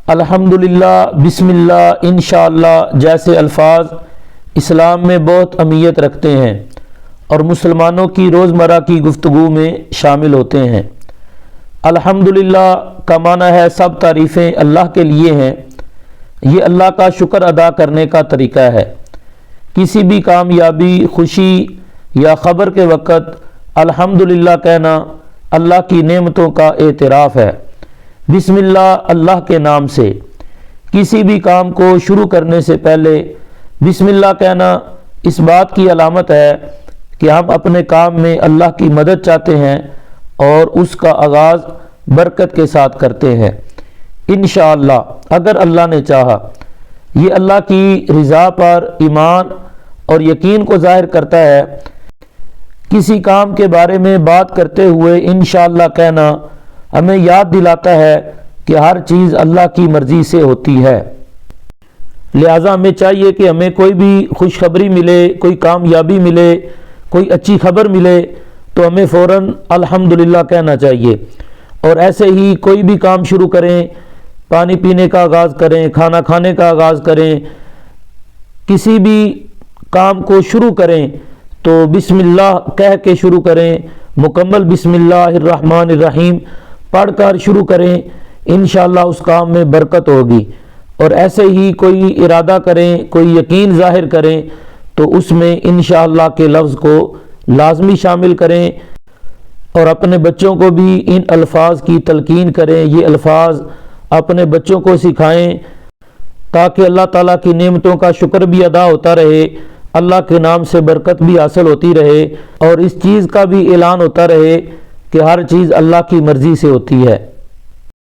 الحمدللہ، بسم اللہ، انشاءاللہ جیسے الفاظ اسلام میں بہت اہمیت رکھتے ہیں اور مسلمانوں کی روزمرہ کی گفتگو میں شامل ہوتے ہیں۔ الحمدللہ کا معنی ہے سب تعریفیں اللہ کے لیے ہیں۔ یہ اللہ کا شکر ادا کرنے کا طریقہ ہے۔ کسی بھی کامیابی، خوشی یا خبر کے وقت الحمدللہ کہنا اللہ کی نعمتوں کا اعتراف ہے۔ بسم اللہ، اللہ کے نام سے۔ کسی بھی کام کو شروع کرنے سے پہلے بسم اللہ کہنا اس بات کی علامت ہے کہ ہم اپنے کام میں اللہ کی مدد چاہتے ہیں اور اس کا آغاز برکت کے ساتھ کرتے ہیں۔ انشاءاللہ، اگر اللہ نے چاہا۔ یہ اللہ کی رضا پر ایمان اور یقین کو ظاہر کرتا ہے۔ کسی کام کے بارے میں بات کرتے ہوئے انشاءاللہ کہنا ہمیں یاد دلاتا ہے کہ ہر چیز اللہ کی مرضی سے ہوتی ہے۔ لہٰذا ہمیں چاہیے کہ ہمیں کوئی بھی خوشخبری ملے، کوئی کامیابی ملے، کوئی اچھی خبر ملے تو ہمیں فوراً الحمدللہ کہنا چاہیے۔ اور ایسے ہی کوئی بھی کام شروع کریں، پانی پینے کا آغاز کریں، کھانا کھانے کا آغاز کریں، کسی بھی کام کو شروع کریں تو بسم اللہ کہہ کے شروع کریں، مکمل بسم اللہ الرحمن الرحیم پڑھ کر شروع کریں، انشاءاللہ اس کام میں برکت ہوگی۔ اور ایسے ہی کوئی ارادہ کریں، کوئی یقین ظاہر کریں تو اس میں انشاءاللہ کے لفظ کو لازمی شامل کریں اور اپنے بچوں کو بھی ان الفاظ کی تلقین کریں۔ یہ الفاظ اپنے بچوں کو سکھائیں تاکہ اللہ تعالیٰ کی نعمتوں کا شکر بھی ادا ہوتا رہے، اللہ کے نام سے برکت بھی حاصل ہوتی رہے اور اس چیز کا بھی اعلان ہوتا رہے کہ ہر چیز اللہ کی مرضی سے ہوتی ہے۔